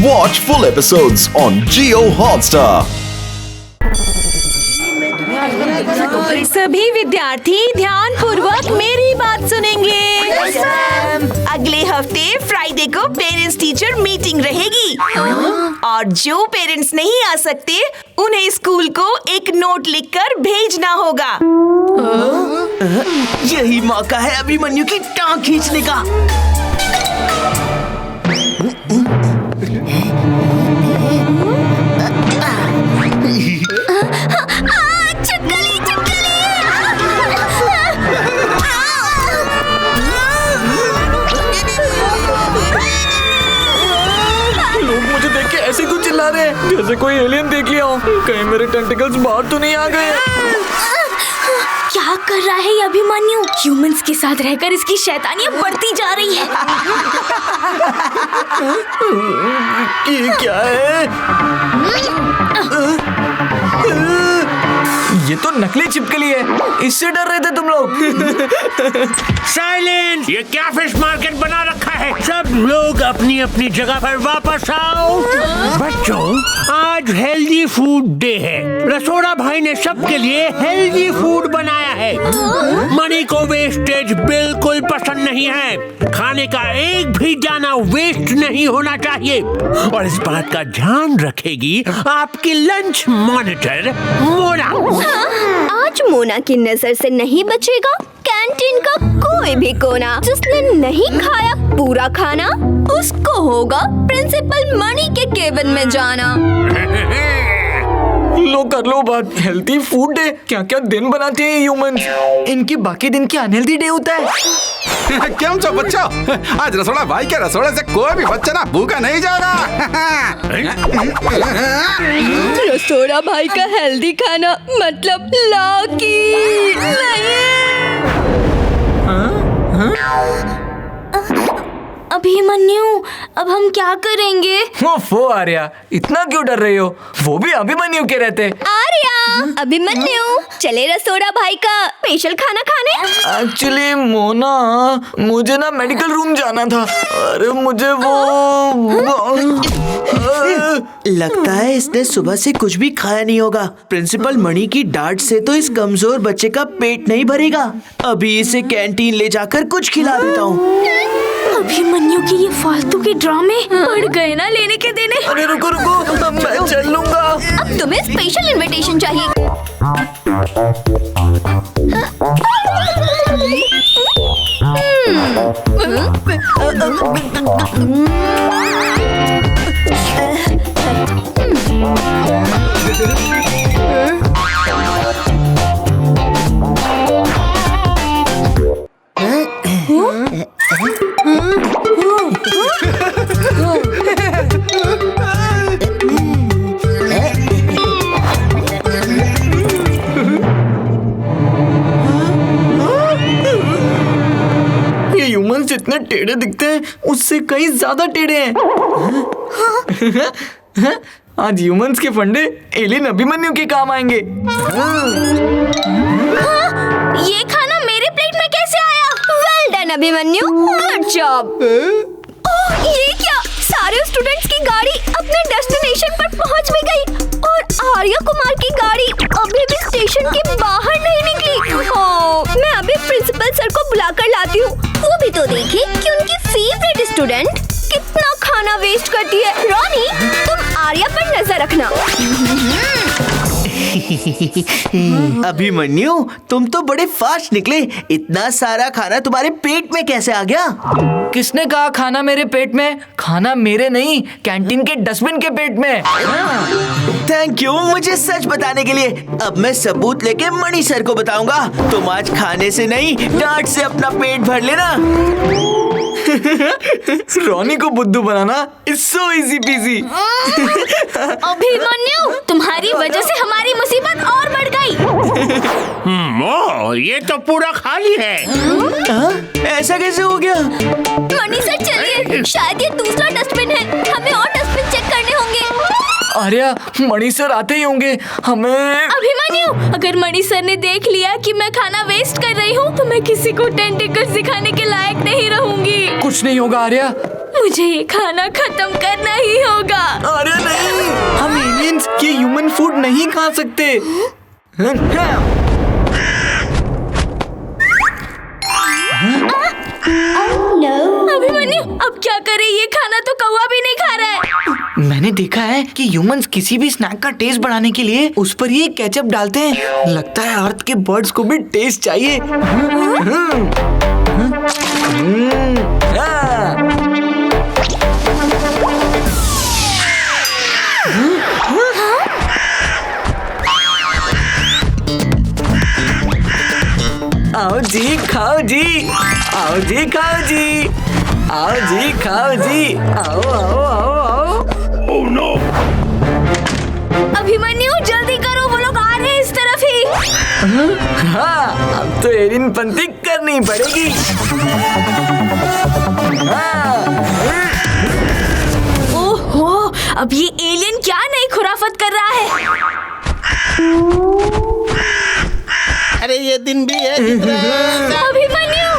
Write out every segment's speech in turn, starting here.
Watch full episodes on Jio Hotstar. सभी विद्यार्थी ध्यान पूर्वक मेरी बात सुनेंगे। अगले हफ्ते फ्राइडे को पेरेंट्स टीचर मीटिंग रहेगी और जो पेरेंट्स नहीं आ सकते उन्हें स्कूल को एक नोट लिखकर भेजना होगा। यही मौका है अभिमन्यु की टांग खींचने का। ऐसे क्यों चिल्ला रहे हैं जैसे कोई एलियन देख लिया हो। कहीं मेरे टेंटिकल्स बाहर तो नहीं आ गए। क्या कर रहा है ये अभिमन्यु? ह्यूमंस के साथ रहकर इसकी शैतानियां बढ़ती जा रही है। ये क्या है? ये तो नकली छिपकली है। इससे डर रहे थे तुम लोग। साइलेंस! ये क्या फिश मार्केट बना रखा है? सब लोग अपनी अपनी जगह पर वापस आओ। बच्चों, आज हेल्दी फूड डे है। रसोड़ा भाई ने सबके लिए हेल्दी फूड बनाया है। मनी को वेस्टेज बिल्कुल पसंद नहीं है। खाने का एक भी दाना वेस्ट नहीं होना चाहिए और इस बात का ध्यान रखेगी आपकी लंच मॉनिटर मोना। आज मोना की नजर से नहीं बचेगा कैंटीन का कोई भी कोना। जिसने नहीं खाया पूरा खाना उसको होगा प्रिंसिपल मणि के केबिन में जाना। लो कर लो बात। हेल्थी फूड डे क्या क्या दिन बनाते हैं ह्यूमंस। इनकी बाकी दिन की अनहेल्थी डे होता है। क्यों छो बच्चों, आज रसोड़ा भाई के रसोड़े से कोई भी बच्चा ना भूखा नहीं जाएगा। रसोड़ा भाई का हेल्दी खाना मतलब लौकी नहीं। अभिमन्यु, अब हम क्या करेंगे? वो आर्या, इतना क्यों डर रही हो? वो भी अभिमन्यु के रहते। आर्या, अभिमन्यु, चले रसोड़ा भाई का स्पेशल खाना खाने। एक्चुअली मोना, मुझे ना मेडिकल रूम जाना था। अरे मुझे लगता है इसने सुबह से कुछ भी खाया नहीं होगा। प्रिंसिपल मणि की डांट से तो इस कमजोर बच्चे का पेट नहीं भरेगा। अभी इसे कैंटीन ले जाकर कुछ खिला देता हूँ। अभिमन्यु की ये फालतू के ड्रामे पड़ गए ना लेने के देने। अरे रुको रुको, मैं चल लूंगा। अब तुम्हें स्पेशल इनविटेशन चाहिए। जितने टेढ़े दिखते हैं उससे कई ज्यादा टेढ़े हैं। आज ह्यूमंस के फंडे एलियन अभिमन्यु के काम आएंगे। ये खाना मेरे प्लेट में कैसे आया? Well done Abhimanyu, good job. ये क्या? सारे स्टूडेंट्स की गाड़ी अपने डेस्टिनेशन पर पहुंच भी गई और आर्या कुमार की गाड़ी अभी भी स्टेशन के बाहर नहीं निकली। मैं अभी प्रिंसिपल सर को बुलाकर लाती हूँ। वो भी तो देखे कि उनकी फेवरेट स्टूडेंट कितना खाना वेस्ट करती है। रॉनी, तुम आर्या पर नजर रखना। अभिमन्यु, तुम तो बड़े फास्ट निकले। इतना सारा खाना तुम्हारे पेट में कैसे आ गया? किसने कहा खाना मेरे पेट में? खाना मेरे नहीं, कैंटीन के डस्टबिन के पेट में। थैंक यू मुझे सच बताने के लिए। अब मैं सबूत लेके मणि सर को बताऊंगा। तुम आज खाने से नहीं डांट से अपना पेट भर लेना। रॉनी को बुद्धू बनाना is so easy peasy. Abhimanyu, तुम्हारी वजह से हमारी मुसीबत और बढ़ गई। ये तो पूरा खाली है। ऐसा कैसे हो गया? मणि सर चलिए, शायद ये दूसरा डस्टबिन है। हमें और डस्टबिन चेक करने होंगे। आर्या, मणि सर आते ही होंगे। हमें अभिमन्यु, अगर मणि सर ने देख लिया कि मैं खाना वेस्ट कर रही हूँ तो मैं किसी को टेंटिकल्स दिखाने के लायक नहीं रहूंगी। कुछ नहीं होगा आर्या। मुझे ये खाना खत्म करना ही होगा। कि ह्यूमन फूड नहीं खा सकते। अभिमन्यु, अब क्या करे? ये खाना तो कौवा भी नहीं खा रहा है। मैंने देखा है कि ह्यूमंस किसी भी स्नैक का टेस्ट बढ़ाने के लिए उस पर ये केचप डालते हैं। लगता है अर्थ के बर्ड्स को भी टेस्ट चाहिए। आओ जी खाओ जी, आओ जी खाओ जी, आओ जी खाओ जी, आओ आओ आओ आओ। Oh no! अभिमन्यु जल्दी करो, वो लोग आ रहे हैं इस तरफ ही। हाँ, अब तो एलियन पंती करनी पड़ेगी। ओहो, अब ये एलियन क्या नई खुराफत कर रहा है? अरे ये दिन भी है अभिमन्यु,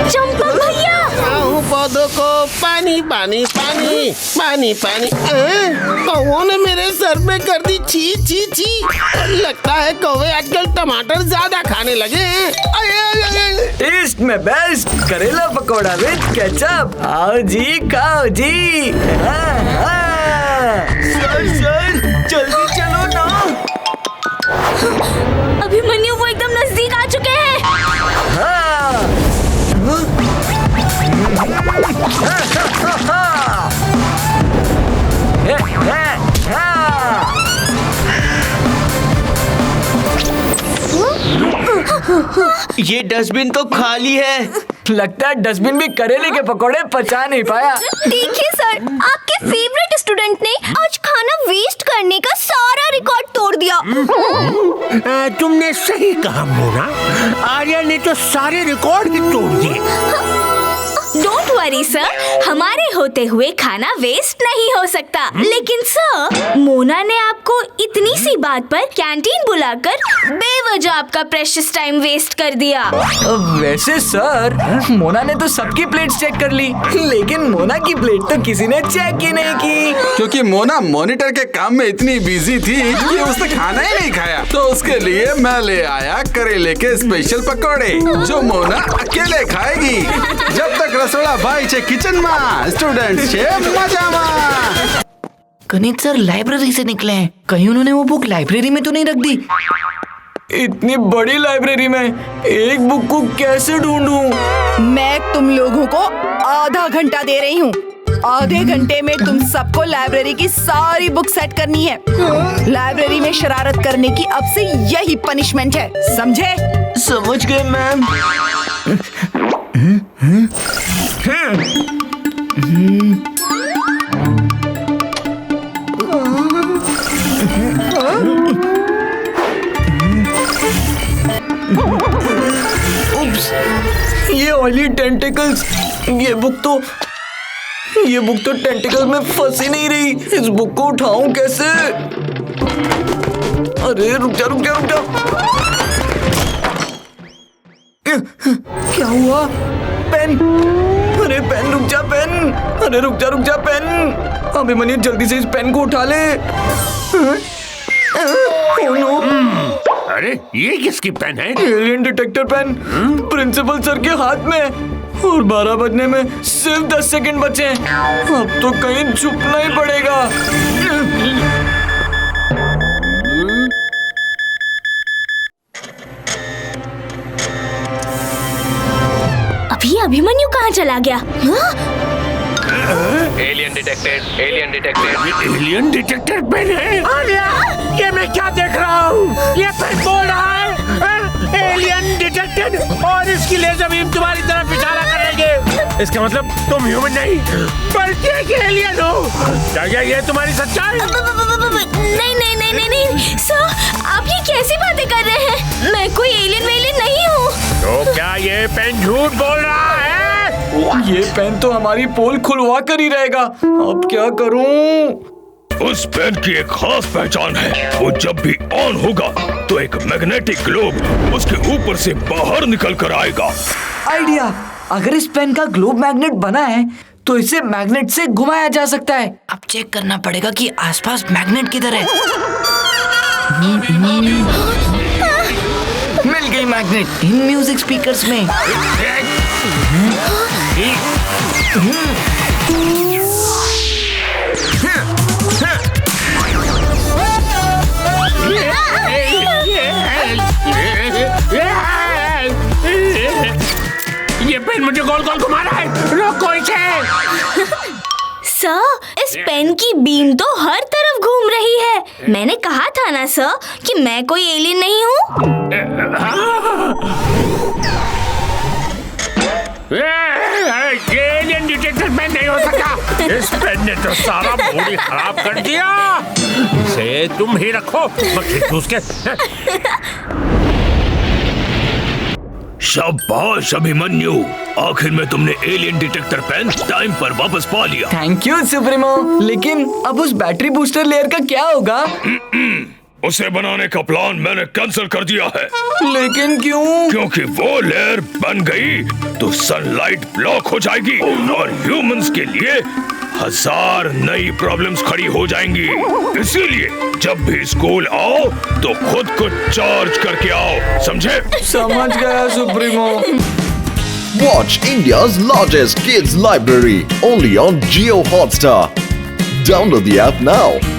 चंपा भैया। पौधों को पानी पानी पानी पानी पानी। कौवों ने मेरे सर पे कर दी छी छी छी। लगता है कौवे आजकल टमाटर ज्यादा खाने लगे हैं। टेस्ट में बेस्ट करेला पकौड़ा विद केचप। आओ जी खाओ जी। सर जल्दी चलो ना। अभिमन्यु वो एकदम नजदीक आ चुके हैं। ये डस्टबिन तो खाली है। लगता है डस्टबिन भी करेले के पकौड़े पचा नहीं पाया। देखिए सर, आपके फेवरेट स्टूडेंट ने आज खाना वेस्ट करने का सारा रिकॉर्ड तोड़ दिया। तुमने सही कहा मोना, आर्या ने तो सारे रिकॉर्ड ही तोड़ दिए। डोंट वरी सर, हमारे होते हुए खाना वेस्ट नहीं हो सकता। लेकिन सर, मोना ने आपको इतनी सी बात पर कैंटीन बुलाकर बेवजह आपका प्रेशियस टाइम वेस्ट कर दिया। वैसे सर, मोना ने तो सबकी प्लेट चेक कर ली, लेकिन मोना की प्लेट तो किसी ने चेक ही नहीं की। क्योंकि मोना मॉनिटर के काम में इतनी बिजी थी कि उसने खाना ही नहीं खाया। तो उसके लिए मैं ले आया करेले के स्पेशल पकौड़े, जो मोना अकेले खाएगी। जब तक रसोड़ा भाई छे किचन में, स्टूडेंट छे मजा में। गणित सर लाइब्रेरी से निकले हैं, कहीं उन्होंने वो बुक लाइब्रेरी में तो नहीं रख दी? इतनी बड़ी लाइब्रेरी में एक बुक को कैसे ढूंढूं? मैं तुम लोगों को आधा घंटा दे रही हूँ। आधे घंटे में तुम सबको लाइब्रेरी की सारी बुक सेट करनी है। लाइब्रेरी में शरारत करने की अब से यही पनिशमेंट है, समझे? समझ गए मैम। उप्स, ये ऑयली टेंटिकल्स। ये बुक तो टेंटिकल्स में फंस ही नहीं रही। इस बुक को उठाऊं कैसे? अरे रुक जा। क्या हुआ? पेन! अरे पेन, रुक जा पेन! अरे रुक जा पेन! अभिमन्यु जल्दी से इस पेन को उठा ले। Oh no! अरे ये किसकी पेन है? Alien detector pen principal sir के हाथ में। और 12 बजने में सिर्फ 10 सेकंड बचे हैं। अब तो कहीं छुपना ही पड़ेगा। अभी अभिमन्यु कहाँ चला गया? Alien detected, alien detected. Alien detector pen है? आर्या, ये मैं क्या देख रहा हूँ? ये पेन बोल रहा है एलियन डिटेक्टेड, और इसकी लेजर बीम तुम्हारी तरफ इशारा करेंगे। इसका मतलब तुम ह्यूमन नहीं बल्कि एक एलियन हो। क्या ये तुम्हारी सच्चाई? नहीं सर, आप ये कैसी बातें कर रहे हैं? मैं कोई एलियन नहीं हूँ। तो क्या ये पेन झूठ बोल रहा है? ये पेन तो हमारी पोल खुलवा कर ही रहेगा। अब क्या करूं? उस पेन की एक खास पहचान है। वो जब भी ऑन होगा तो एक मैग्नेटिक ग्लोब उसके ऊपर से बाहर निकल कर आएगा। आइडिया! अगर इस पेन का ग्लोब मैग्नेट बना है तो इसे मैग्नेट से घुमाया जा सकता है। अब चेक करना पड़ेगा कि आसपास मैग्नेट किधर है। मिल गई मैग्नेट इन म्यूजिक स्पीकर्स में। ये पेन मुझे गोल गोल घुमा रहा है, रोको इसे। सर, इस पेन की बीम तो हर तरफ घूम रही है। मैंने कहा था ना सर कि मैं कोई एलियन नहीं हूँ। ये एलियन डिटेक्टर पेन नहीं हो सकता। इस पेन ने तो सारा मूड ही खराब कर दिया। इसे तुम ही रखो, उसके। शाबाश अभिमन्यु, आखिर में तुमने एलियन डिटेक्टर पेन टाइम पर वापस पा लिया। Thank you supremo. लेकिन अब उस बैटरी बूस्टर लेयर का क्या होगा? उसे बनाने का प्लान मैंने कैंसिल कर दिया है। लेकिन क्यों? क्योंकि वो लेयर बन गई तो सनलाइट ब्लॉक हो जाएगी और ह्यूमंस के लिए 1000 नई प्रॉब्लम्स खड़ी हो जाएंगी। इसीलिए जब भी स्कूल आओ तो खुद को चार्ज करके आओ, समझे? समझ गया supremo. Watch India's largest kids library only on Jio Hotstar. Download the app now.